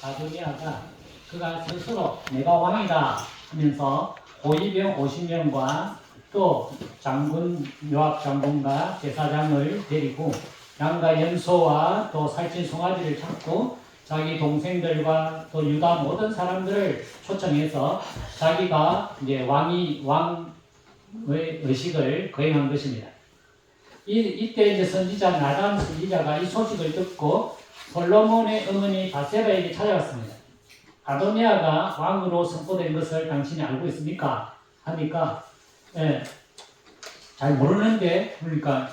아도니아가 그가 스스로 내가 왕이다 하면서 호위병 50명과 또 장군 요압 장군과 제사장을 데리고 양과 염소와 또 살찐 송아지를 잡고 자기 동생들과 또 유다 모든 사람들을 초청해서 자기가 이제 왕의 의식을 거행한 것입니다. 이때 이제 선지자 나단 선지자가 이 소식을 듣고 솔로몬의 어머니 바세바에게 찾아갔습니다. 아도니아가 왕으로 선포된 것을 당신이 알고 있습니까? 하니까 잘 모르는데, 그러니까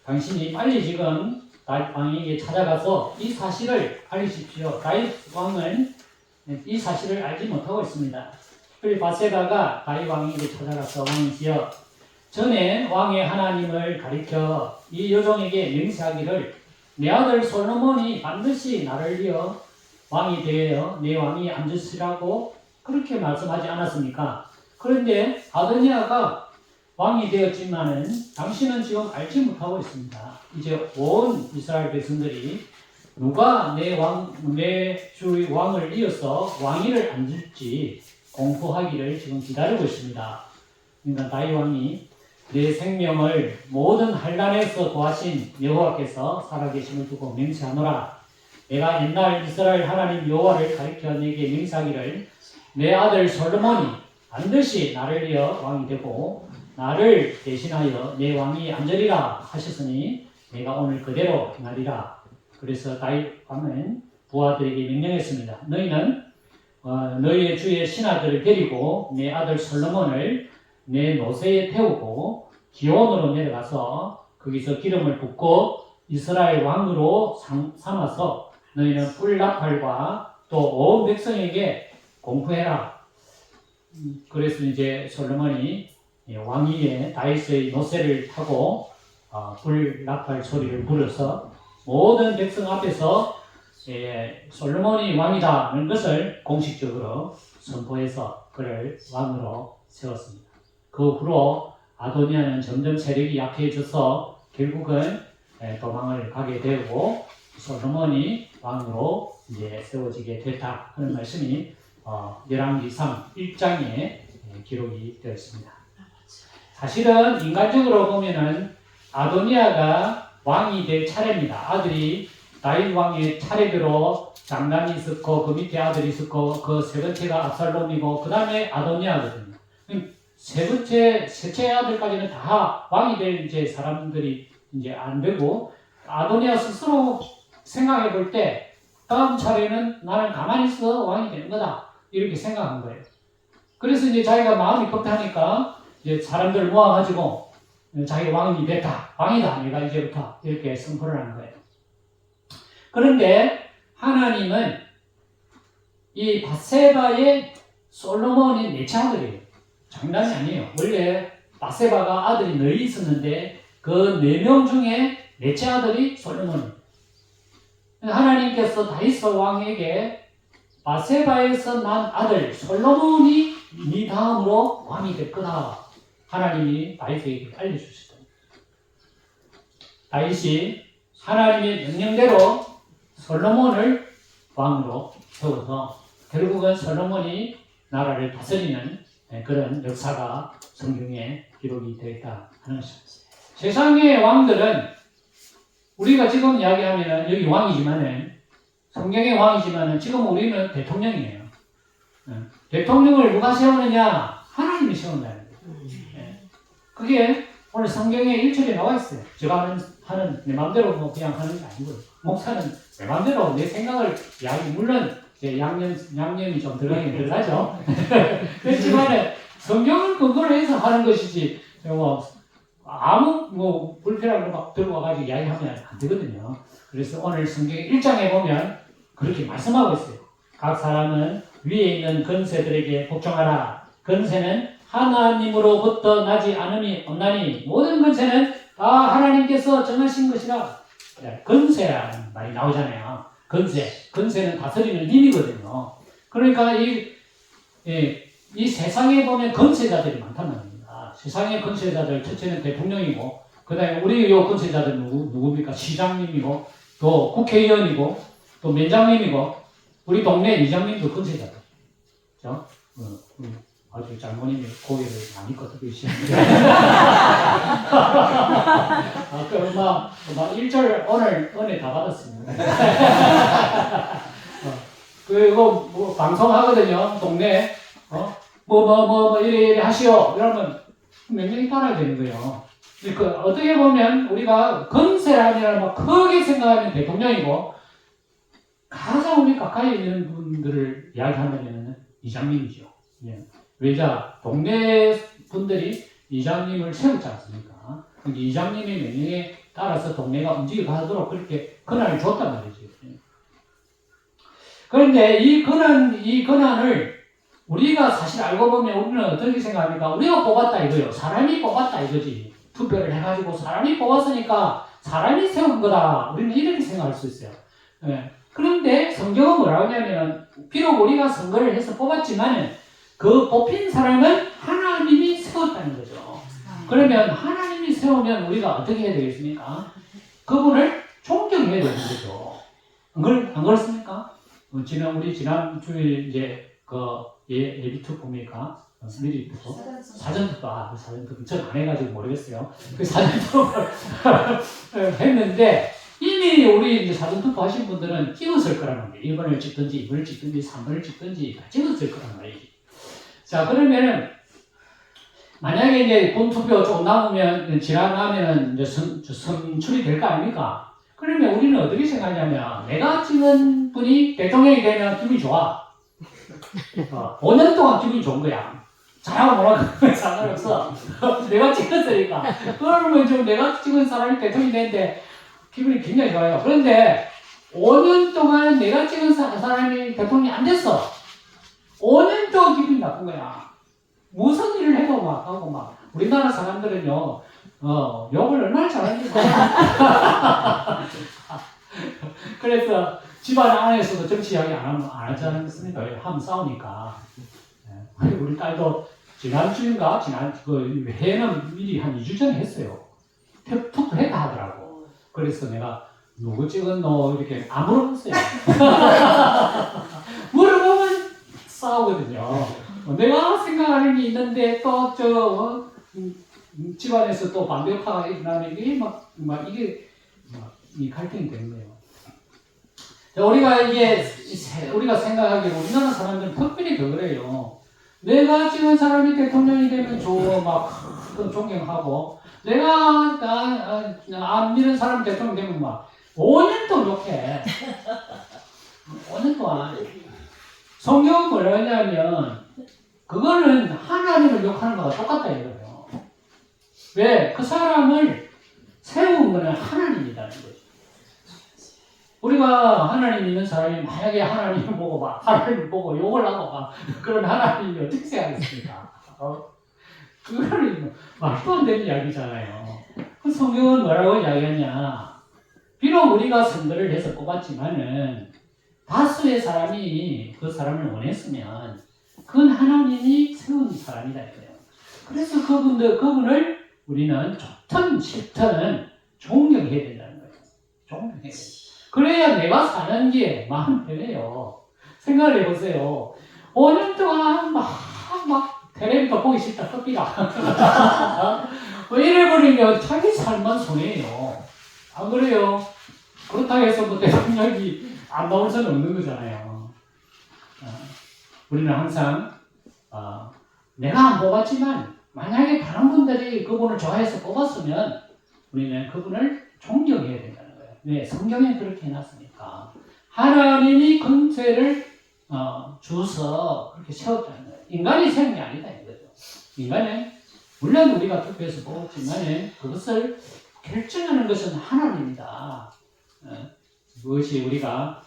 당신이 빨리 지금 다윗 왕에게 찾아가서 이 사실을 알리십시오. 다윗 왕은 이 사실을 알지 못하고 있습니다. 그리고 바세바가 다윗 왕에게 찾아가서 왕이시여, 전에 왕의 하나님을 가리켜 이 여종에게 맹세하기를 내 아들 솔로몬이 반드시 나를 이어 왕이 되어 내 왕이 앉으시라고 그렇게 말씀하지 않았습니까? 그런데 아도니아가 왕이 되었지만은 당신은 지금 알지 못하고 있습니다. 이제 온 이스라엘 백성들이 누가 내 주의 왕을 이어서 왕위를 앉을지 공포하기를 지금 기다리고 있습니다. 그러니까 다윗 왕이 내 생명을 모든 환난에서 도하신 여호와께서 살아계심을 두고 맹세하노라. 내가 옛날 이스라엘 하나님 여호와를 가리켜 내게 맹세하기를 내 아들 솔로몬이 반드시 나를 이어 왕이 되고 나를 대신하여 내 왕이 앉으리라 하셨으니 내가 오늘 그대로 행하리라. 그래서 다윗 왕은 부하들에게 명령했습니다. 너희는 너희의 주의 신하들을 데리고 내 아들 솔로몬을 내 노새에 태우고 기온으로 내려가서 거기서 기름을 붓고 이스라엘 왕으로 삼아서 너희는 뿔나팔과 또 온 백성에게 공포해라. 그래서 이제 솔로몬이 왕위에 다윗의 노새를 타고 뿔나팔 소리를 불어서 모든 백성 앞에서 솔로몬이 왕이다는 것을 공식적으로 선포해서 그를 왕으로 세웠습니다. 그 후로 아도니아는 점점 세력이 약해져서 결국은 도망을 가게 되고 솔로몬이 왕으로 이제 세워지게 됐다 하는 말씀이 열왕기상 1장에 기록이 되어 있습니다. 사실은 인간적으로 보면은 아도니아가 왕이 될 차례입니다. 아들이 다윗 왕의 차례대로 장남이 있었고 그 밑에 아들이 있었고 그 세 번째가 압살롬이고 그 다음에 아도니아거든요. 셋째 아들까지는 다 왕이 될 이제 사람들이 이제 안 되고 아도니아 스스로 생각해 볼 때 다음 차례는 나는 가만히 있어 왕이 되는 거다 이렇게 생각한 거예요. 그래서 이제 자기가 마음이 급하니까 이제 사람들 모아가지고 자기가 왕이 됐다, 왕이다, 내가 이제부터 이렇게 선포를 한 거예요. 그런데 하나님은 이 바세바의 솔로몬이 넷째 아들이에요. 장난이 아니에요. 원래 바세바가 아들이 널리 있었는데 그 4명 중에 넷째 아들이 솔로몬이에요. 하나님께서 다윗 왕에게 바세바에서 난 아들 솔로몬이 네 다음으로 왕이 될 거다. 하나님이 다윗에게 알려주셨다. 다윗이 하나님의 명령대로 솔로몬을 왕으로 세워서 결국은 솔로몬이 나라를 다스리는 그런 역사가 성경에 기록이 되어 있다 하는 것입니다. 세상의 왕들은 우리가 지금 이야기하면 여기 왕이지만은 성경의 왕이지만은 지금 우리는 대통령이에요. 대통령을 누가 세우느냐? 하나님이 세운다는 거예요. 그게 오늘 성경에 1절에 나와 있어요. 제가 하는 내 마음대로 그냥 하는 게 아니고요. 목사는 내 마음대로 내 생각을 이야기, 물론 양념이 좀 들어가죠. 그렇지만 성경을 근거로 해서 하는 것이지 아무 불필요한 거 막 들고 와가지고 이야기하면 안 되거든요. 그래서 오늘 성경 1장에 보면 그렇게 말씀하고 있어요. 각 사람은 위에 있는 권세들에게 복종하라. 권세는 하나님으로부터 나지 않음이 없나니 모든 권세는 다 하나님께서 정하신 것이라. 권세라는 말이 나오잖아요. 권세는 다스리는 힘이거든요. 그러니까 이 세상에 보면 권세자들이 많단 말입니다. 세상의 권세자들, 첫째는 대통령이고, 그 다음에 우리 요 권세자들 누굽니까? 시장님이고, 또 국회의원이고, 또 면장님이고, 우리 동네 이장님도 근세자다. 그죠? 아주 장모님이 고개를 많이 꺾어주시는데. 막 1절 오늘 은혜 다 받았습니다. 그리고 뭐 방송하거든요, 동네. 이래 하시오. 이러면 명령이 따라야 되는 거예요. 어떻게 보면 우리가 건세라면 막 크게 생각하면 대통령이고, 가장 우리 가까이 있는 분들을 이야기하면 이장님이죠. 예. 왜자 동네 분들이 이장님을 세웠지 않습니까? 이장님의 명령에 따라서 동네가 움직여가도록 그렇게 권한을 줬단 말이죠. 그런데 이 권한을 우리가 사실 알고 보면 우리는 어떻게 생각합니까? 우리가 뽑았다 이거요. 사람이 뽑았다 이거지. 투표를 해가지고 사람이 뽑았으니까 사람이 세운 거다. 우리는 이렇게 생각할 수 있어요. 예. 그런데 성경은 뭐라고 하냐면, 비록 우리가 선거를 해서 뽑았지만 그 뽑힌 사람은 하나님이 세웠다는 거죠. 그러면 하나님이 세우면 우리가 어떻게 해야 되겠습니까? 그분을 존경해야 되는 거죠. 안 그렇습니까? 지난 주일 이제 예비 투표입니까? 미리 투표? 사전 투표. 사전 투표. 전 안 해가지고 모르겠어요. 그 사전 투표를 했는데, 이미 우리 이제 사전 투표 하신 분들은 찍었을 거란 말이에요. 1번을 찍든지 2번을 찍든지 3번을 찍든지 다 찍었을 거란 말이지. 자, 그러면은, 만약에 이제 본투표 조금 남으면, 지나가면은 이제 선출이 될 거 아닙니까? 그러면 우리는 어떻게 생각하냐면, 내가 찍은 분이 대통령이 되면 기분이 좋아. 5년 동안 기분이 좋은 거야. 잘하고 뭐라고 상관없어. 내가 찍었으니까. 그러면 좀 내가 찍은 사람이 대통령이 되는데, 기분이 굉장히 좋아요. 그런데 5년 동안 내가 찍은 사람이 대통령이 안 됐어. 5년 동안 기분이 나쁜 거야. 무슨 일을 해도 막 하고 막. 우리나라 사람들은요, 욕을 얼마나 잘하는지 몰라. 그래서 집안 안에서도 정치 이야기 안 하지 않습니까? 하면 싸우니까. 우리 딸도 지난주인가? 회는 미리 한 2주 전에 했어요. 투표했다 하더라고. 그래서 내가 누구 찍었노? 이렇게 안 물어봤어요. 물어보면 싸우거든요. 내가 생각하는 게 있는데 또 집안에서 또 반대파가 일어나면 이게 이 갈등이 되는 거예요. 우리가 생각하기로 우리나라 사람들은 특별히 더 그래요. 내가 찍은 사람이 대통령이 되면 막 존경하고, 내가 안 믿는 사람 대통령 되면 막 5년 동안 욕해. 5년 동안. 성경은 뭐라고 하냐면, 그거는 하나님을 욕하는 거와 똑같다 이거예요. 왜? 그 사람을 세운 거는 하나님이라는 거죠. 우리가 하나님 믿는 사람이 만약에 하나님을 보고 욕을 하고 그러면 하나님이 어떻게 생각하겠습니까? 그거는 말도 안 되는 이야기잖아요. 그 성경은 뭐라고 이야기하냐? 비록 우리가 선거를 해서 뽑았지만은 다수의 사람이 그 사람을 원했으면 그건 하나님이 세운 사람이다 이거예요. 그래서 그분을 우리는 좋든 싫든 존경해야 된다는 거예요. 존경해야 돼요. 그래야 내가 사는 게 마음 편해요. 생각을 해보세요. 5년 동안 막 텔레비전 보기 싫다, cấp 이래버리면 자기 삶만 손해예요. 안 그래요? 그렇다고 해서 뭐 대통령이 안 나올 수는 없는 거잖아요. 우리는 항상 내가 안 뽑았지만 만약에 다른 분들이 그분을 좋아해서 뽑았으면 우리는 그분을 존경해야 된다는 거예요. 왜? 성경에 그렇게 해놨으니까. 하나님이 권세를 주서 그렇게 세웠다는 거예요. 인간이 세운 게 아니다 이거죠. 인간은 물론 우리가 투표해서 뽑았지만 그것을 결정하는 것은 하나님이다. 그것이 우리가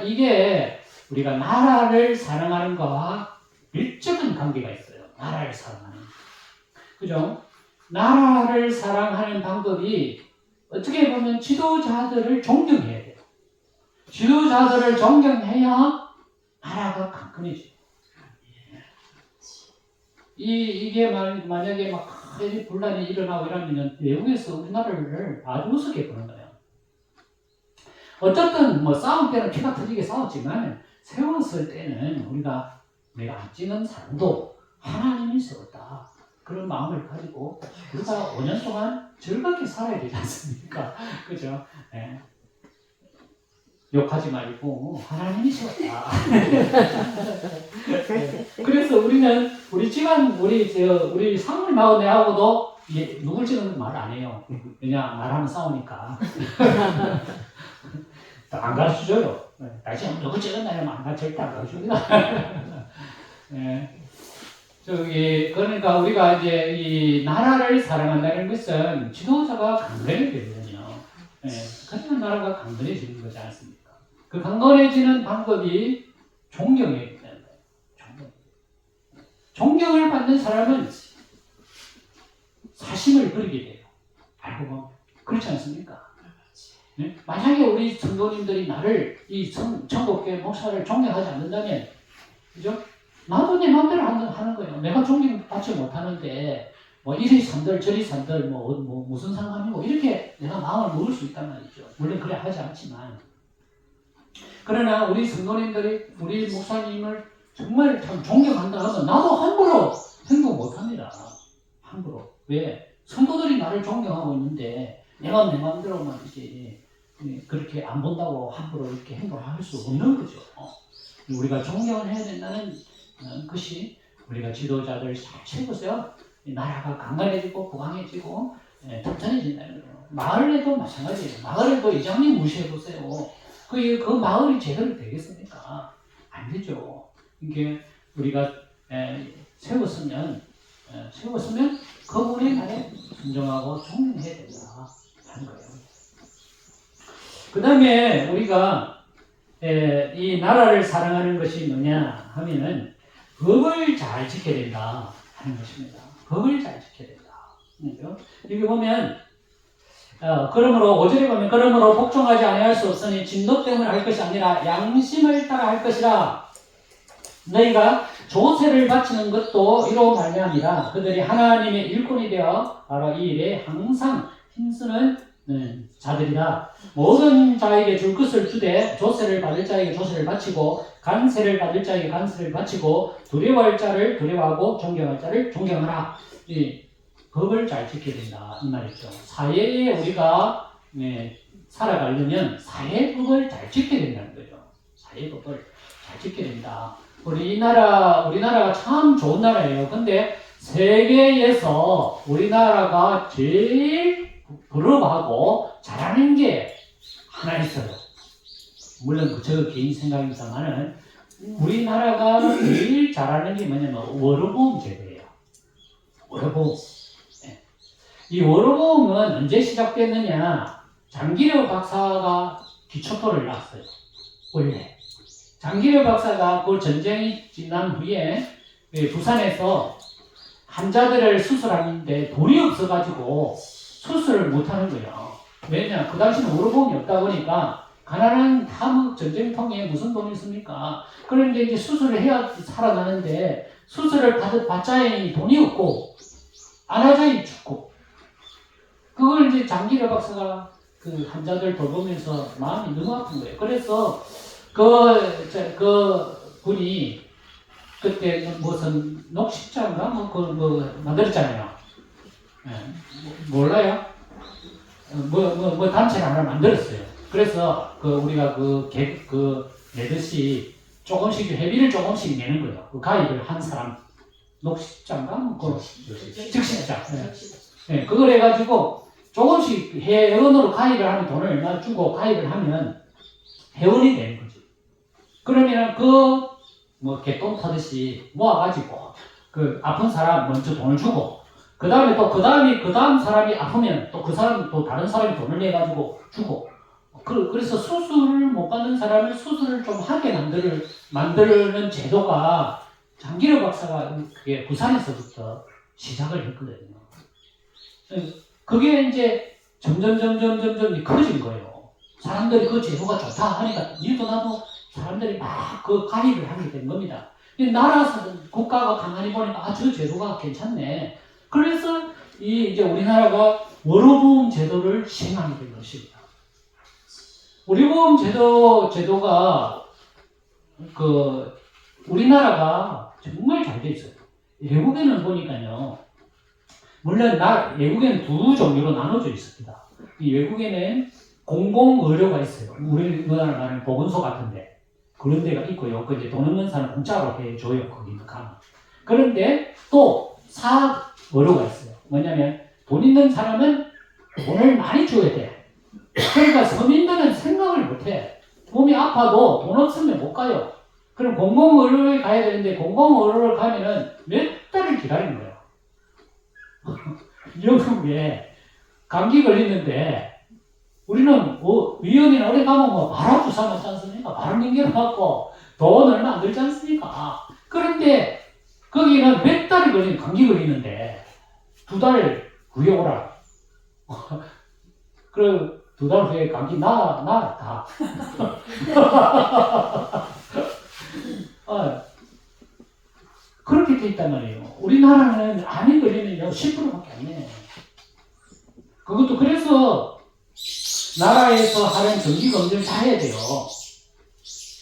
이게 우리가 나라를 사랑하는 것과 밀접한 관계가 있어요. 나라를 사랑하는. 그죠? 나라를 사랑하는 방법이 어떻게 보면 지도자들을 존경해야 돼요. 지도자들을 존경해야 나라가 강건해져요. 이게 만약에 막 분란이 일어나고 이러면 외국에서 우리나라를 아주 우습게 보는 거예요. 어쨌든 뭐 싸울 때는 피가 터지게 싸웠지만 세웠을 때는 내가 안 찌는 사람도 하나님이 세웠다. 그런 마음을 가지고 우리가 5년 동안 즐겁게 살아야 되지 않습니까? 그죠? 네. 욕하지 말고 하나님이 세웠다. 그래서 우리는 우리 집안 우리 사모님하고 내하고도 누굴지는 말 안 해요. 왜냐 말하면 싸우니까. 안 가르쳐줘요. 다시 누구 찍었나 하면 안 절대 안 가르쳐줍니다. 네. 그러니까 우리가 이제 이 나라를 사랑한다는 것은 지도자가 강건해야 되거든요. 네. 그러면 나라가 강건해지는 거지 않습니까? 그 강건해지는 방법이 존경이기 때문에. 존경을 받는 사람은 사심을 버리게 돼요. 알고 보면. 그렇지 않습니까? 네? 만약에 우리 성도님들이 나를 이 천국교회 목사를 존경하지 않는다면, 그죠? 나도 내 마음대로 하는 거예요. 내가 존경받지 못하는데, 뭐 이리 산들 저리 산들 뭐 무슨 상관이고 이렇게 내가 마음을 먹을 수 있단 말이죠. 물론 그래 하지 않지만. 그러나 우리 성도님들이 우리 목사님을 정말 참 존경한다 하면 나도 함부로 행동 못합니다. 함부로. 왜? 성도들이 나를 존경하고 있는데 내가 내 마음대로만 이제 그렇게 안 본다고 함부로 이렇게 행동할 수 없는 거죠. 우리가 존경을 해야 된다는 것이 우리가 지도자들 잘 채우세요. 나라가 강건해지고 부강해지고 튼튼해진다는 거예요. 마을에도 마찬가지예요. 마을에도 이장님 무시해보세요. 그 마을이 제대로 되겠습니까? 안 되죠. 이게 우리가 세웠으면 그분의 말에 순종하고 존경해야 된다 하는 거예요. 그 다음에 우리가 이 나라를 사랑하는 것이 뭐냐 하면은 법을 잘 지켜야 된다 하는 것입니다. 법을 잘 지켜야 된다. 여기 보면 그러므로 5절에 보면 그러므로 복종하지 아니할 수 없으니 진노 때문에 할 것이 아니라 양심을 따라 할 것이라. 너희가 조세를 바치는 것도 이로 말미암이라. 그들이 하나님의 일꾼이 되어 바로 이 일에 항상 힘쓰는 자들이라. 모든 자에게 줄 것을 주되 조세를 받을 자에게 조세를 바치고 간세를 받을 자에게 간세를 바치고 두려워할 자를 두려워하고 존경할 자를 존경하라. 이 법을 잘 지켜야 된다 이 말이죠. 사회에 우리가 살아가려면 사회법을 잘 지켜야 된다는 거죠. 사회법을 잘 지켜야 된다. 우리나라가 참 좋은 나라예요. 근데 세계에서 우리나라가 제일 부러워하고 잘하는 게 하나 있어요. 물론 저 개인 생각입니다만은 우리나라가 제일 잘하는 게 뭐냐면 월요보험 제도예요. 월요보험. 이 월요보험은 언제 시작됐느냐? 장기려 박사가 기초토를 놨어요. 원래. 장기려 박사가 그 전쟁이 지난 후에 부산에서 환자들을 수술하는데 돈이 없어가지고 수술을 못하는 거예요. 왜냐? 그 당시는 월요보험이 없다 보니까 가난한 다 전쟁통에 무슨 돈이 있습니까? 그런데 이제 수술을 해야 살아나는데 수술을 받자니 돈이 없고 안 하자니 죽고 그걸 이제 장기려 박사가 그 환자들 돌보면서 마음이 너무 아픈 거예요. 그래서 그 분이 그때 무슨 녹십자인가 만들었잖아요. 몰라요? 단체를 하나 만들었어요. 그래서 우리가 내듯이 조금씩 회비를 조금씩 내는 거예요. 그 가입을 한 사람 녹십자인가 즉십자. 그걸 해가지고 조금씩 회원으로 가입을 하면 돈을 얼마 주고 가입을 하면 회원이 되는 거죠. 그러면 개똥 타듯이 모아가지고 그 아픈 사람 먼저 돈을 주고 그 다음에 그 다음 사람이 아프면 또 다른 사람이 돈을 내가지고 주고 그래서 수술을 못 받는 사람을 수술을 좀 하게 만드는 제도가 장기려 박사가 그게 부산에서부터 시작을 했거든요. 그게 이제 점점 커진 거예요. 사람들이 그 제도가 좋다 하니까 니도 나도 사람들이 막 가입을 하게 된 겁니다. 국가가 가만히 보니까 저 제도가 괜찮네. 그래서 이제 우리나라가 월요보험 제도를 시행하게 된 것입니다. 우리 보험 제도가 우리나라가 정말 잘 돼 있어요. 외국에는 보니까요. 물론 외국에는 두 종류로 나눠져 있습니다. 이 외국에는 공공의료가 있어요. 우리나라 말하는 보건소 같은데 그런 데가 있고요. 그 이제 돈 없는 사람 공짜로 해줘요. 거기는 가면. 그런데 또 사의료가 있어요. 뭐냐면 돈 있는 사람은 돈을 많이 줘야 돼. 그러니까 서민들은 생각을 못해. 몸이 아파도 돈 없으면 못 가요. 그럼 공공의료에 가야 되는데 공공의료를 가면은 몇 달을 기다리는 거예요. 영국에 감기 걸리는데 우리는 위원이나 어디 가면 뭐 바로 주사 맞지 않습니까? 바로 연결 받고 돈 얼마 안 들지 않습니까? 그런데 거기는 몇 달이 걸리는 감기 걸리는데 2달 후에 오라. 그리고 2달 후에 감기 다. 그렇게 돼 있단 말이에요. 우리나라는 암이 걸리면요 10%밖에 안 내. 그것도 그래서 나라에서 하는 정기검진을 다 해야 돼요.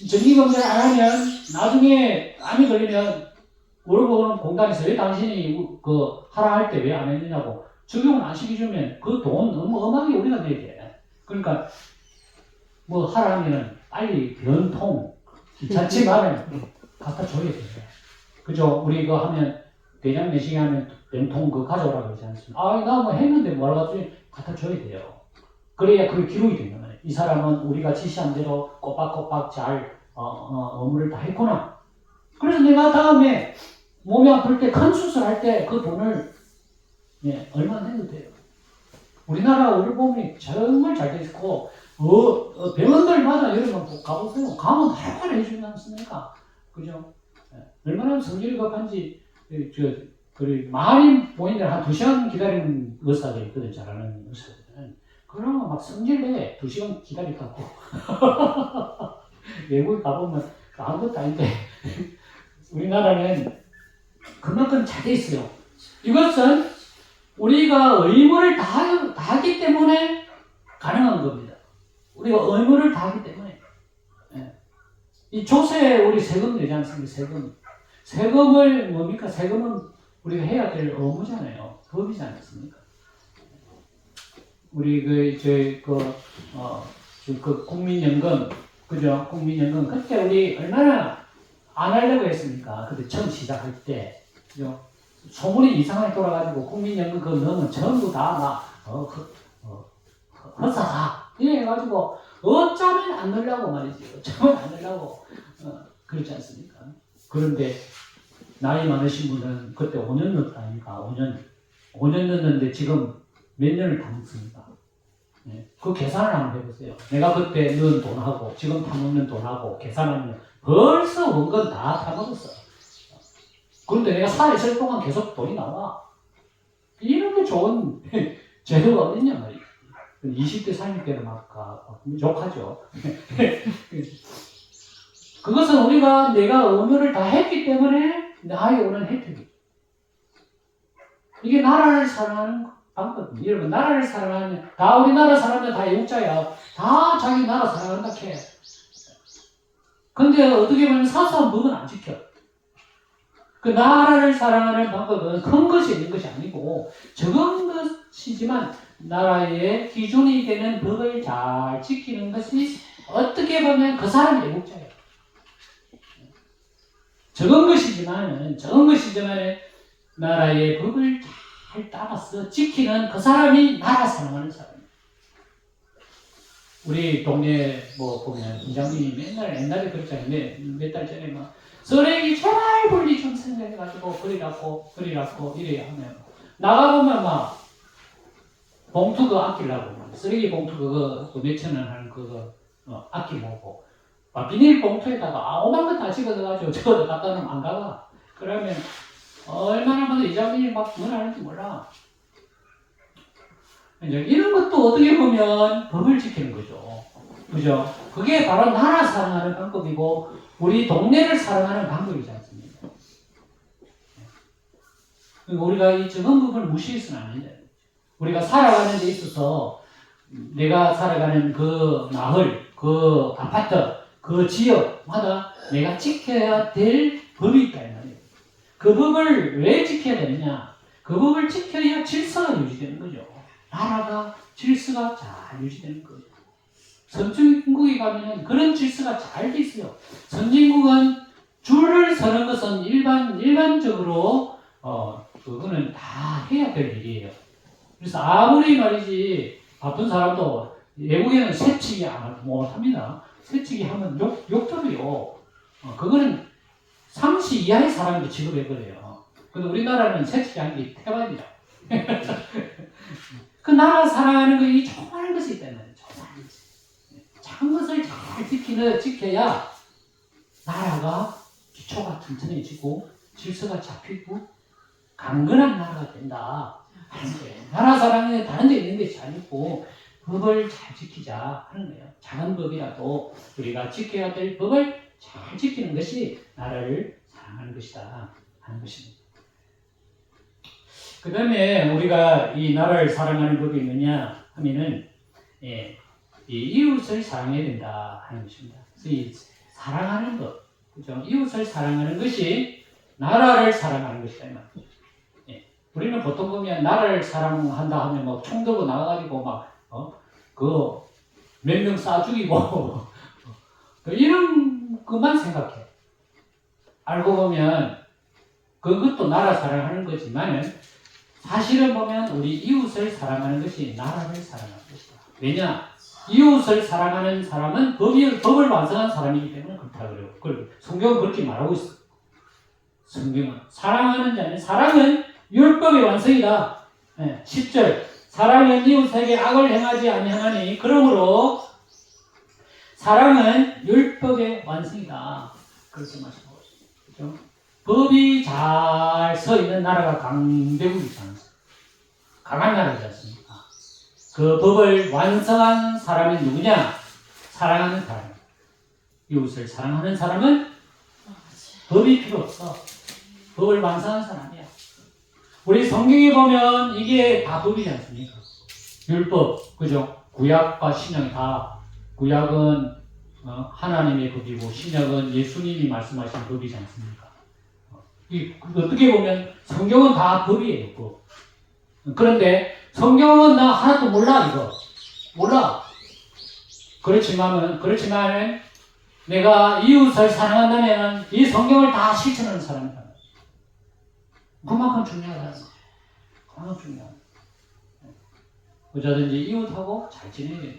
정기검진을 안 하면 나중에 암이 걸리면 물어보는 공단에서 왜 당신이 하라 할 때 왜 안 했느냐고 적용을 안 시켜주면 그 돈 어마어마하게 우리가 내야 돼. 그러니까 뭐 하라 하면은 빨리 변통 자칫하면 갖다 줘야 돼. 그죠? 우리 그거 하면 대장 내시경 하면 변통 가져오라고 그러지 않습니까? 나 뭐 했는데 뭐라 가지고 갖다 줘야 돼요. 그래야 그게 기록이 된단 말이에요. 이 사람은 우리가 지시한 대로 꼬박꼬박 잘 업무를 다 했구나. 그래서 내가 다음에 몸이 아플 때 큰 수술할 때 그 돈을 얼마 내도 돼요. 우리나라 의료보험이 정말 잘 돼 있고 병원들마다 여러분 가보세요. 가면 바로 해주지 않습니까? 그죠? 얼마나 성질이 급한지 많이 본인들 한 2시간 기다리는 의사들이 있거든. 잘하는 의사들은. 그러면 막 성질내 2시간 기다리다고. 외국에 가보면 아무것도 아닌데 우리나라는 그만큼 잘 돼 있어요. 이것은 우리가 의무를 다하기 때문에 가능한 겁니다. 우리가 의무를 다하기 때문에. 이 조세 우리 세금 내지 않습니까? 세금을 뭡니까? 세금은 우리가 해야 될 의무잖아요. 법이지 않습니까? 우리 국민연금, 그죠? 국민연금 그때 우리 얼마나 안 하려고 했습니까? 그때 처음 시작할 때, 그죠? 소문이 이상하게 돌아가지고 국민연금 그거 넣으면 전부 다 헛사다 이래 해가지고 어쩌면 안 넣으려고 말이지. 어쩌면 안 넣으려고 그렇지 않습니까? 그런데 나이 많으신 분들은 그때 5년 넣었다 아닙니까? 5년 넣었는데 지금 몇 년을 다 먹습니까? 그 계산을 한번 해보세요. 내가 그때 넣은 돈하고 지금 타먹는 돈하고 계산하면 벌써 원금 다 타먹었어. 그런데 내가 살아있을 동안 계속 돈이 나와. 이런 게 좋은 제도가 어딨냐 말이야. 20대, 30대는 막 욕하죠. 그것은 우리가 내가 의무를 다 했기 때문에 나에게 오는 혜택이에요. 이게 나라를 사랑하는 방법입니다. 여러분, 나라를 사랑하는, 다 우리나라 사람들 다 영자야. 다 자기 나라 사랑한다 해. 근데 어떻게 보면 사소한 법은 안 지켜. 그 나라를 사랑하는 방법은 큰 것이 있는 것이 아니고 적은 것이지만 나라의 기준이 되는 법을 잘 지키는 것이 어떻게 보면 그 사람의 애국자예요. 적은 것이지만 나라의 법을 잘 따라서 지키는 그 사람이 나라 사랑하는 사람이에요. 우리 동네 보면 이장님이 옛날에 그랬잖아요. 몇 달 전에 쓰레기 제발 분리 좀 생각해가지고 그리라고 이래야 하면 나가보면 봉투 아끼려고 쓰레기 봉투 그거 몇천 원 하는 그거 아끼려고 비닐 봉투에다가 오만 거 다 집어넣어가지고 저거 갖다 놓으면 안 가가. 그러면 얼마나 많은 이장님이 뭘 하는지 몰라. 이제 이런 것도 어떻게 보면 법을 지키는 거죠. 그죠? 그게 바로 나라 사랑하는 방법이고 우리 동네를 사랑하는 방법이지 않습니까? 우리가 이 적은 부분을 무시해서는 안 된다. 우리가 살아가는 데 있어서 내가 살아가는 그 마을, 그 아파트, 그 지역마다 내가 지켜야 될 법이 있다 이 말이에요. 그 법을 왜 지켜야 되느냐? 그 법을 지켜야 질서가 유지되는 거죠. 나라가 질서가 잘 유지되는 거예요. 선진국에 가면 그런 질서가 잘 돼 있어요. 선진국은 줄을 서는 것은 일반적으로 그거는 다 해야 될 일이에요. 그래서 아무리 말이지 바쁜 사람도 외국에는 새치기 못합니다. 새치기 하면 욕들어요. 그거는 상시 이하의 사람도 취급해버려요. 근데 우리나라는 새치기 하는 게 태반이다. 그 나라 사랑하는 거, 이 조그마한 것이 있다는 거예요. 조그마한 것이. 작은 것을 잘 지켜야 나라가 기초가 튼튼해지고 질서가 잡히고 강건한 나라가 된다 하는 거예요. 나라 사랑은 다른 데 있는 것이 아니고 법을 잘 지키자 하는 거예요. 작은 법이라도 우리가 지켜야 될 법을 잘 지키는 것이 나라를 사랑하는 것이다 하는 것입니다. 그 다음에 우리가 이 나라를 사랑하는 법이 뭐냐 하면은 이 이웃을 사랑해야 된다 하는 것입니다. 그래서 이 사랑하는 것, 그죠? 이웃을 사랑하는 것이 나라를 사랑하는 것이다 이 말이죠. 우리는 보통 보면 나라를 사랑한다 하면 뭐 총 들고 나가가지고 막 그 몇 명 쏴 죽이고 이런 것만 생각해. 알고 보면 그것도 나라 사랑하는 거지만 사실은 보면 우리 이웃을 사랑하는 것이 나라를 사랑하는 것이다. 왜냐? 이웃을 사랑하는 사람은 법을 완성한 사람이기 때문에 그렇다 그래요. 성경은 그렇게 말하고 있어. 성경은 사랑하는 자는 사랑은 율법의 완성이다. 10절 사랑은 이웃에게 악을 행하지 아니하나니 그러므로 사랑은 율법의 완성이다. 그렇게 말씀하고 있습니다. 그렇죠? 법이 잘 서 있는 나라가 강대국이지 않습니까? 강한 나라지 않습니까? 그 법을 완성한 사람이 누구냐? 사랑하는 사람. 이웃을 사랑하는 사람은 법이 필요 없어. 법을 완성한 사람이야. 우리 성경에 보면 이게 다 법이지 않습니까? 율법, 그죠? 구약과 신약이 다, 구약은 하나님의 법이고 신약은 예수님이 말씀하신 법이지 않습니까? 어떻게 보면 성경은 다 법이에요. 법. 그런데 성경은 나 하나도 몰라 이거. 몰라. 그렇지만은 내가 이웃을 사랑한다면 이 성경을 다 실천하는 사람이다. 그만큼 중요하다. 그만큼 중요하다. 어쩌든지 이웃하고 잘 지내야 된다.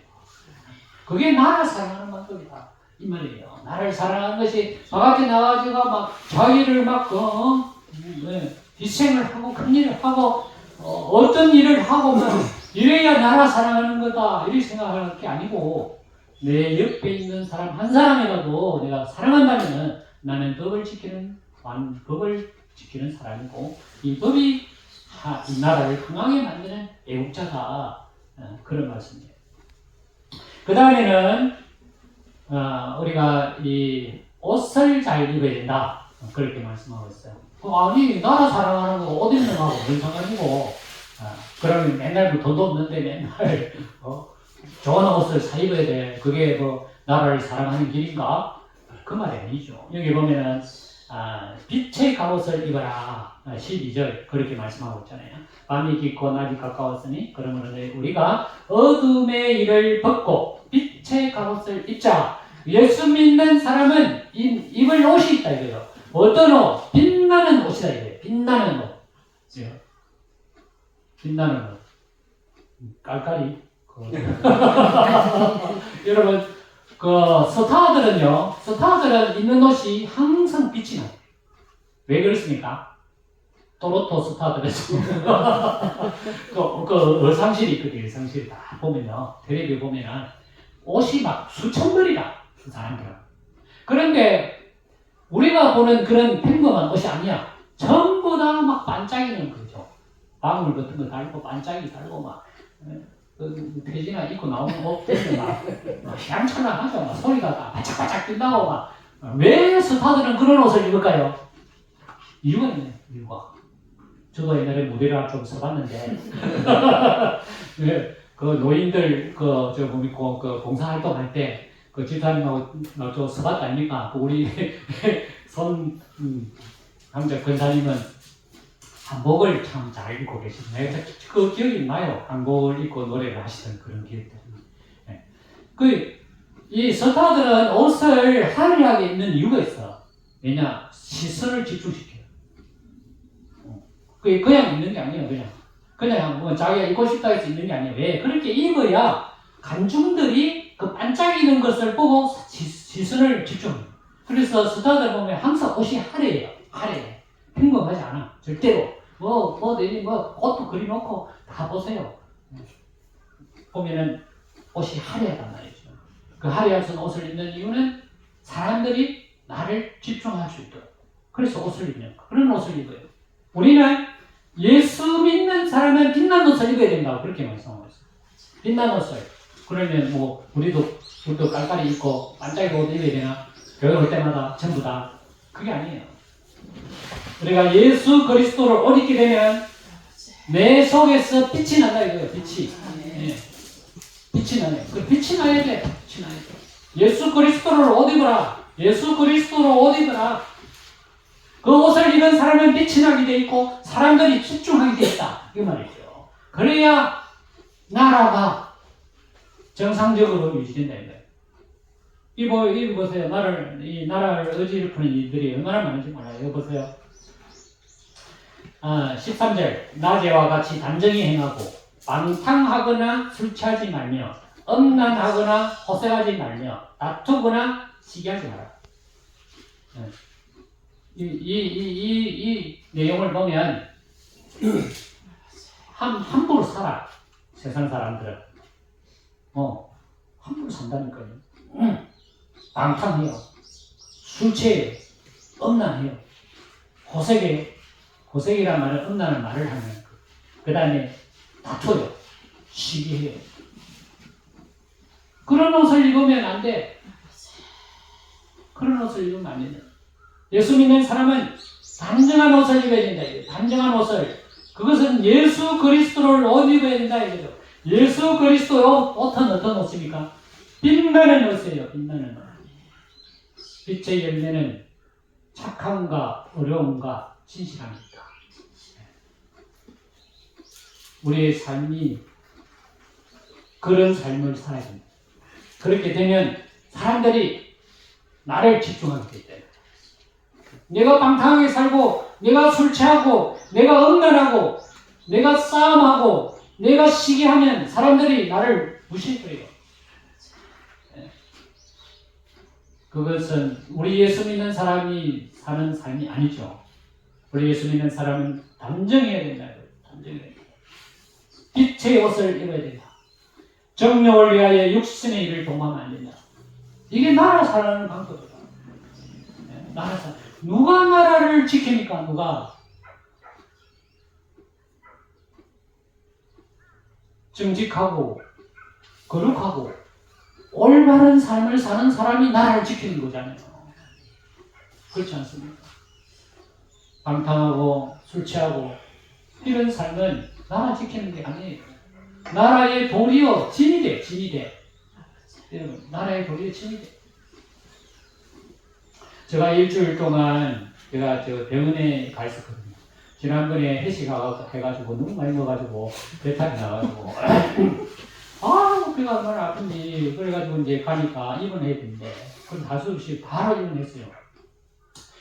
그게 나라 사랑하는 방법이다. 이 말이에요. 나를 사랑하는 것이 바깥에 나가지고 막 자기를 막 희생을 하고 큰 일을 하고 어떤 일을 하고 막 이래야 나라 사랑하는 거다 이렇게 생각할 게 아니고 내 옆에 있는 사람 한 사람이라도 내가 사랑한다면 나는 법을 지키는 사람이고 이 법이 이 나라를 강하게 만드는 애국자다. 그런 말씀이에요. 그 다음에는 우리가 이 옷을 잘 입어야 된다. 그렇게 말씀하고 있어요. 아니 나라 사랑하는 거 옷 입는 거하고 무슨 상관이고 그러면 맨날 돈도 없는데 맨날 좋은 옷을 사 입어야 돼. 그게 뭐 나라를 사랑하는 길인가? 그 말이 아니죠. 여기 보면은 빛의 갑옷을 입어라. 12절 그렇게 말씀하고 있잖아요. 밤이 깊고 낮이 가까웠으니 그러므로 우리가 어둠의 일을 벗고 빛의 갑옷을 입자. 예수 믿는 사람은 입을 옷이 있다 이거예요. 어떤 옷? 빛나는 옷이다 이거예요. 빛나는 옷. 빛나는 옷. 깔깔이. 여러분, 스타들은 입는 옷이 항상 빛이 나요. 왜 그렇습니까? 토로토 스타들에서 그 의상실이 있거든요. 의상실이 다 보면요. 텔레비에 보면은 옷이 막 수천 벌이다. 그 사람들은. 그런데 우리가 보는 그런 평범한 옷이 아니야. 전부 다 막 반짝이는 거죠. 방울 같은 거 달고 반짝이 달고 막 태진아 입고 나오는 옷 때문에 막 휘황찬란하죠. 막 소리가 막 바짝바짝 뛴다고 막. 왜 스타들은 그런 옷을 입을까요? 이유가 있네요. 이유가. 저도 옛날에 모델을 좀 써봤는데 그 노인들 그 봉사활동 할 때 그 집사님하고 저 서봤다 아닙니까? 그 우리 남자 권사님은 한복을 참 잘 입고 계시네요. 그 기억이 나요. 한복을 입고 노래를 하시던 그런 기억들. 이 스타들은 옷을 화려하게 입는 이유가 있어. 왜냐? 시선을 집중시켜요. 그냥 입는 게 아니에요. 그냥 뭐 자기가 입고 싶다 해서 입는 게 아니에요. 왜? 그렇게 입어야 관중들이 그 반짝이는 것을 보고 시선을 집중해요. 그래서 스타들 보면 항상 옷이 화려해요. 화려해. 평범하지 않아. 절대로. 옷도 그려놓고 다 보세요. 보면은 옷이 화려하단 말이죠. 그 화려한 옷을 입는 이유는 사람들이 나를 집중할 수 있도록. 그래서 옷을 입는 거. 그런 옷을 입어요. 우리는 예수 믿는 사람은 빛난 옷을 입어야 된다고 그렇게 말씀하고 있어요. 빛난 옷을. 그러면 우리도 깔깔이 입고 반짝이게 옷 입어야 되나? 교회 올 때마다 전부 다. 그게 아니에요. 우리가 예수 그리스도를 옷 입게 되면 내 속에서 빛이 난다 이거예요. 빛이. 네. 빛이 나네. 그 빛이 나야 돼. 빛이 나야 돼. 예수 그리스도를 옷 입어라. 예수 그리스도로 옷 입어라. 그 옷을 입은 사람은 빛이 나게 돼 있고 사람들이 집중하게 돼 있다. 이 말이죠. 그래야 나라가 정상적으로 유지된다 이거예요. 이거 보세요. 이 나라를 어지럽히는 일들이 얼마나 많은지 몰라요. 이거 보세요. 13절 낮에와 같이 단정히 행하고 방탕하거나 술 취하지 말며 음란하거나 호색하지 말며 다투거나 시기하지 마라. 이 내용을 보면 함부로 살아. 세상 사람들은 함부로 산다니까요. 방탕해요. 술 취해요. 음란해요. 호색해요. 호색이란 말은 음란한 말을 하는 거. 그 다음에 다투어요. 시기해요. 그런 옷을 입으면 안 돼. 그런 옷을 입으면 안 된다. 예수 믿는 사람은 단정한 옷을 입어야 된다. 단정한 옷을. 그것은 예수 그리스도를 옷 입어야 된다. 이거죠. 예수 그리스도 옷은 어떤 옷입니까? 빛나는 옷이에요. 빛나는 옷. 빛의 열매는 착함과 어려움과 진실함입니다. 우리의 삶이 그런 삶을 살아야 됩니다. 그렇게 되면 사람들이 나를 집중하게 되기 때문에 내가 방탕하게 살고 내가 술 취하고 내가 음란하고 내가 싸움하고 내가 시기하면 사람들이 나를 무시할 거예요. 그것은 우리 예수 믿는 사람이 사는 삶이 아니죠. 우리 예수 믿는 사람은 단정해야 된다. 단정해야 된다. 빛의 옷을 입어야 된다. 정욕을 위하여 육신의 일을 동하면 안 된다. 이게 나라 살아가는 방법이다. 나라 살. 누가 나라를 지킵니까? 누가? 정직하고 거룩하고 올바른 삶을 사는 사람이 나라를 지키는 거잖아요. 그렇지 않습니까? 방탕하고 술 취하고 이런 삶은 나라 지키는 게 아니에요. 나라의 도리어 짐이 돼. 짐이 돼. 나라의 도리어 짐이 돼. 제가 일주일 동안 제가 병원에 가 있었거든요. 지난번에 해가지고 너무 많이 먹어가지고 배탈이 나가지고 배가 얼마나 아픈지 그래가지고 이제 가니까 입원해야 되는데 그럼 할 수 없이 바로 입원했어요.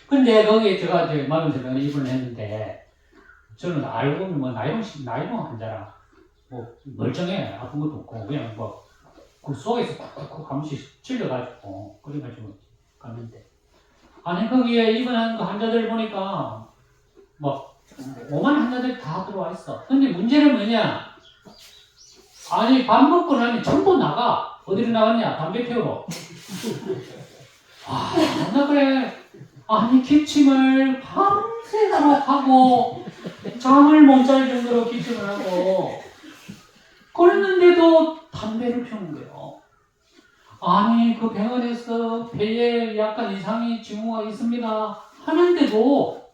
근데 거기에 제가 마음에서 입원을 했는데 저는 알고 보면 뭐 나이롱 환자라 멀쩡해. 아픈 것도 없고 그냥 그 속에서 콕콕 한 번씩 찔려가지고 그래가지고 갔는데 아니 거기에 입원한 그 환자들 보니까 오만 환자들이 다 들어와 있어. 근데 문제는 뭐냐? 아니 밥 먹고 나면 전부 나가. 어디로 나갔냐? 담배 피우러. 나 그래. 아니 기침을 밤새도록 하고 잠을 못 잘 정도로 기침을 하고 그랬는데도 담배를 피우는 거예요. 아니 그 병원에서 폐에 약간 이상이 징후가 있습니다 하는데도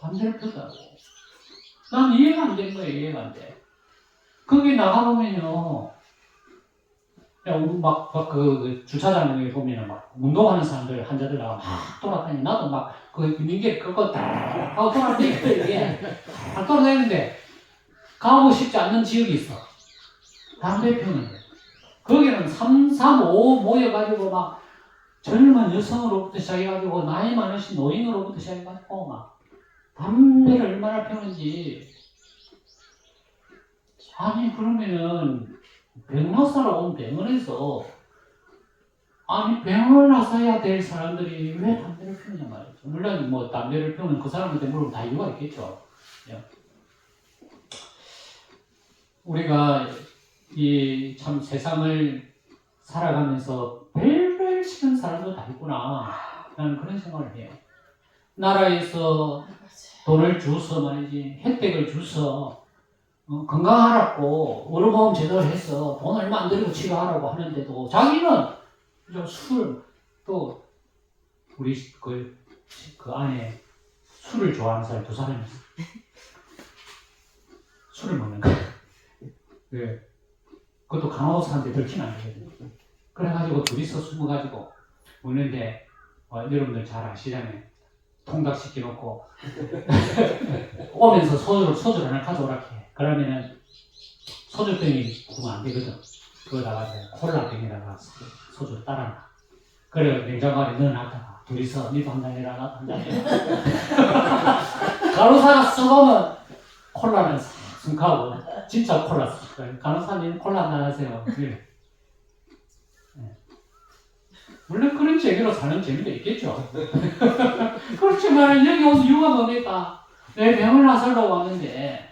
담배를 피우더라고. 난 이해가 안 되는 거예요. 이해가 안 돼. 거기 나가보면요. 그 주차장에 보면은 막 운동하는 사람들, 환자들 나가 막 돌아다니. 나도 막 그 민계 그거 딱 하고 돌아다니고 이게 막 돌아다니는데 가고 싶지 않는 지역이 있어. 담배 피우는데. 거기는 3, 5 모여가지고 막 젊은 여성으로부터 시작해가지고 나이 많으신 노인으로부터 시작해가지고 막 담배를 얼마나 피우는지. 아니 그러면은 병원사로 온 병원에서 아니 병원을 나서야 될 사람들이 왜 담배를 피우냐 말이죠. 물론 뭐 담배를 피우는 그 사람한테 물으면 다 이유가 있겠죠. 우리가 이 참 세상을 살아가면서 별별 싫은 사람도 다 있구나. 나는 그런 생각을 해요. 나라에서 돈을 주서 말이지 혜택을 주서 건강하라고 의료보험 제도를 해서 돈 얼마 안 들이고 치료하라고 하는데도 자기는 술, 또 우리 그 안에 술을 좋아하는 사람이 2사람이 있어. 술을 먹는 거야. 네. 그것도 간호사한테 들키면 안 되거든요. 그래가지고 둘이서 숨어가지고 먹는데 여러분들 잘 아시잖아요. 통닭 시켜놓고 오면서 소주를 하나 가져오라 해. 그러면은 소주병이 구우면 안 되거든. 그거다가 콜라 병에다가 소주를 따라놔. 그래 냉장고 안에 넣어놨다가 둘이서 니도 한 잔이라 나도 한 잔이라 간호사가 써보면 콜라는 싹 숨가고 진짜 콜라 싹 간호사님 콜라 한잔 하세요. 네. 물론 그런 재미로 사는 재미도 있겠죠. 그렇지만 여기 온 이유가 뭡니까? 내 병을 나서려고 하는데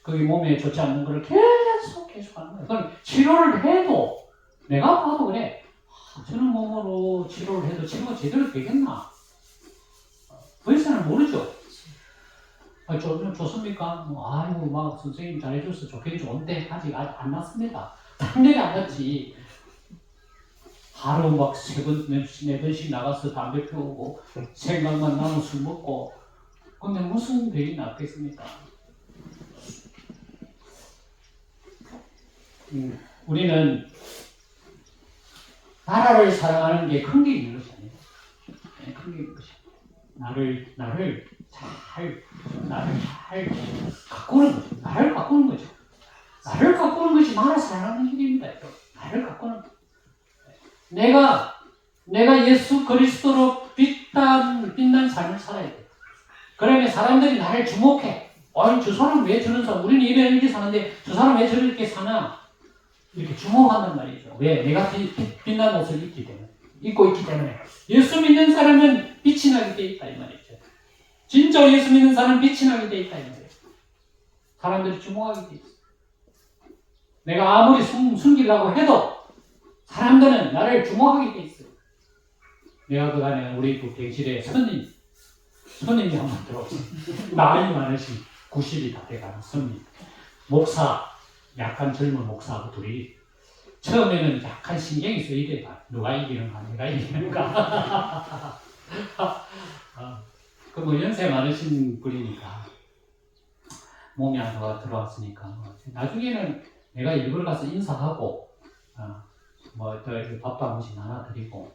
거기 몸에 좋지 않는 거를 계속 하는 거예요. 그럼 치료를 해도 내가 봐도 그래. 저는 몸으로 치료를 해도 치료가 제대로 되겠나? 그 의사는 모르죠. 좀 좋습니까? 아이고 막 선생님 잘해줘서 좋긴 좋은데 아직 안 났습니다. 당연히 안 났지. 하루 막 3번, 4번씩 나가서 담배 피우고 생각만 나면 술 먹고 근데 무슨 병이 낫겠습니까? 우리는 나라를 사랑하는 게 큰 게 있는 것이 아니에요. 큰 게 있는 것이 나를 잘 가꾸는 거죠. 나를 가꾸는 거죠. 나를 가꾸는 것이 나라 사랑하는 길입니다. 나를 가꾸는 거. 내가 예수 그리스도로 빛난 삶을 살아야 돼. 그러면 사람들이 나를 주목해. 아니 저 사람 왜 저런 사람? 우리는 이렇게 사는데 저 사람 왜 저렇게 사나? 이렇게 주목한단 말이죠. 왜? 내가 빛난 옷을 입고 있기 때문에. 예수 믿는 사람은 빛이 나게 돼 있다 이 말이죠. 진짜 예수 믿는 사람은 빛이 나게 돼 있다 이 말이에요. 사람들이 주목하게 돼 있어. 내가 아무리 숨기려고 해도 사람들은 나를 주목하게 돼 있어요. 내가 그간에 우리 그 객실에 선임이 한 번 들어왔어요. 나이 많으신 90이 다 돼가는 선임. 목사, 약간 젊은 목사하고 둘이 처음에는 약간 신경이 쓰이대요. 누가 이기는가, 내가 이기는가. 그 뭐 연세 많으신 분이니까 몸이 안 좋아 들어왔으니까 나중에는 내가 일부러 가서 인사하고 뭐 또 밥도 한 번씩 나눠드리고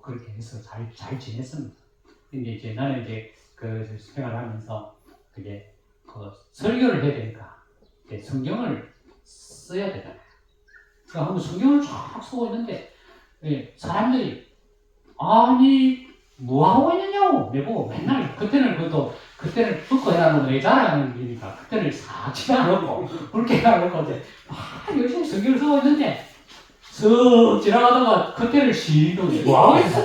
그렇게 해서 잘 지냈습니다. 근데 이제 나는 이제 그 생활하면서 그게 그 설교를 해야 되니까 성경을 써야 되잖아요. 그러니까 한번 성경을 쫙 쓰고 있는데 사람들이 아니 뭐하고 있느냐고 내보고 맨날 그때는 듣고 해라는 내 자랑하는 일이니까 그때는 싹 지나놓고 붉게 해놓고 이제 열심히 성경을 쓰고 있는데 쓱 지나가다가 그때를 시도 뭐하고 있어?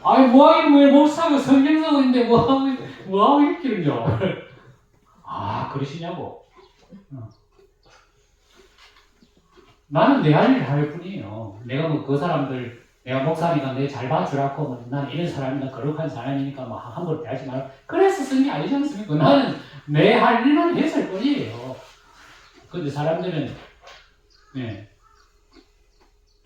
아니 뭐하긴 왜 목사가 성경 쓰고 있는데 뭐하고 있기는요? 그러시냐고. 나는 내 할 일을 할 뿐이에요. 내가 뭐 그 사람들 내가 목사니까 내 잘 봐주라고 난 이런 사람이나 거룩한 사람이니까 뭐 함부로 대하지 말고 그래서 쓴 게 아니지 않습니까? 나는 내 할 일만 했을 뿐이에요. 근데 사람들은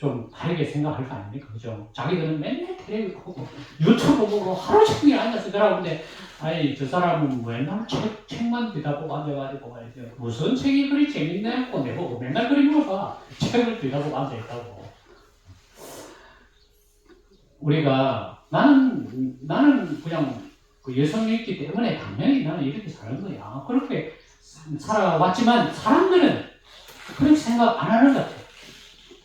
좀 다르게 생각할 거 아닙니까? 그죠? 자기들은 맨날 텔레비 보고 유튜브 보고 하루 종일 앉아서 그러는데 아니 저 사람은 맨날 책만 뒤다보고 앉아가지고 말이죠. 무슨 책이 그리 재밌냐고 내보고 맨날 그리 물어봐. 책을 뒤다보고 앉아있다고. 우리가 나는 그냥 그 예수님이 있기 때문에 당연히 나는 이렇게 사는 거야. 그렇게 살아왔지만 사람들은 그렇게 생각 안 하는 것 같아.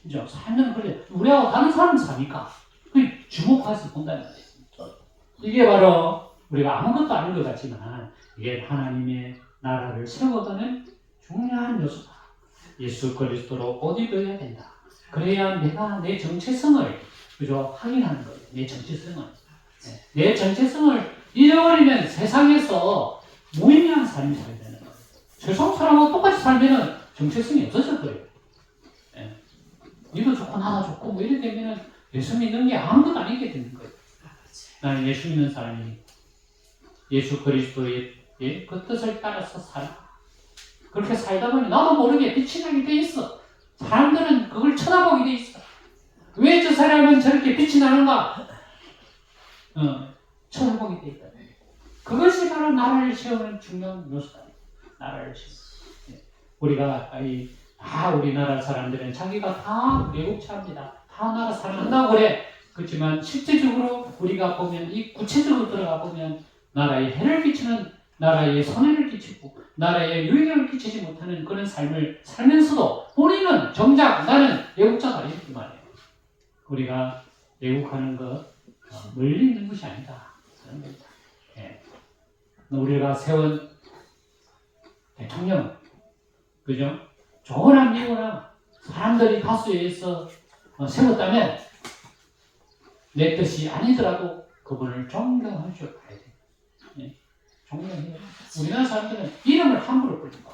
그죠? 사람들은 그래. 우리하고 다른 사람은 사니까. 그 주목해서 본다는 거예요. 이게 바로 우리가 아무것도 아닌 것 같지만 이게 하나님의 나라를 세워가는 중요한 요소다. 예수 그리스도로 옷 입어야 된다. 그래야 내가 내 정체성을 그죠? 확인하는 거예요. 내 정체성을. 내 정체성을 잃어버리면 세상에서 무의미한 삶이 살게 되는 거예요. 세상 사람하고 똑같이 살면 정체성이 없어질 거예요. 니도 좋고 나도 좋고 뭐 이렇게 되면 예수 믿는 게 아무것도 아니게 되는 거예요. 나는 예수 믿는 사람이 예수 그리스도의 그 뜻을 따라서 살아. 그렇게 살다 보니 나도 모르게 빛이 나게 돼 있어. 사람들은 그걸 쳐다보게 돼 있어. 왜 저 사람은 저렇게 빛이 나는가? 쳐다보게 돼 있다. 그것이 바로 나라를 세우는 중요한 요소다. 나라를 세우는. 우리가 우리나라 사람들은 자기가 다 외국차입니다. 다 나라 사랑한다고 그래. 그렇지만 실제적으로 우리가 보면 이 구체적으로 들어가 보면 나라에 해를 끼치는 나라에 손해를 끼치고 나라에 유익을 끼치지 못하는 그런 삶을 살면서도 본인은 정작 나는 외국자다 이렇게 말해요. 우리가 외국하는 것 멀리 있는 것이 아니다. 그런 겁니다. 우리가 세운 대통령 그죠? 좋으나 미우나 사람들이 다수에 의해서 세웠다면 내 뜻이 아니더라도 그분을 존경할 줄 알아야 돼. 존경해요. 우리나라 사람들은 이름을 함부로 부른다.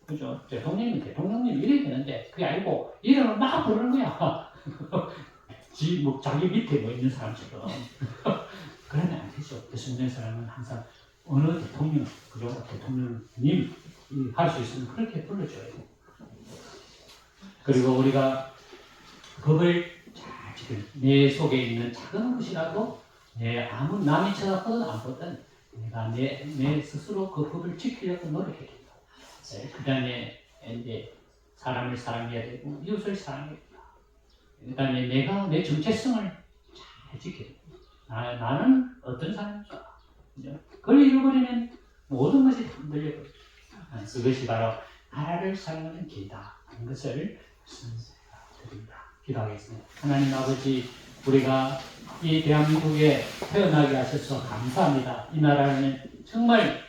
그죠? 대통령님 이래야 되는데 그게 아니고 이름을 막 부르는 거야. 자기 밑에 있는 사람처럼. 그러면 안 되죠. 예수 믿는 사람은 항상 어느 대통령, 그죠? 대통령님 할 수 있으면 그렇게 불러줘요. 그리고 우리가 법을 잘 지키는 내 속에 있는 작은 것이라도 아무 남이 쳐다보든 안 보든 내가 내 스스로 그 법을 지키려고 노력해야 된다. 그 다음에 이제 사람을 사랑해야 되고 이웃을 사랑해야 된다. 그 다음에 내가 내 정체성을 잘 지켜야 된다. 나는 어떤 사람인지 알아. 그걸 잃어버리면 모든 것이 다 흔들려버려. 그것이 바로 나라를 사랑하는 길이다 하는 것을 드립니다. 기도하겠습니다. 하나님 아버지, 우리가 이 대한민국에 태어나게 하셔서 감사합니다. 이 나라는 정말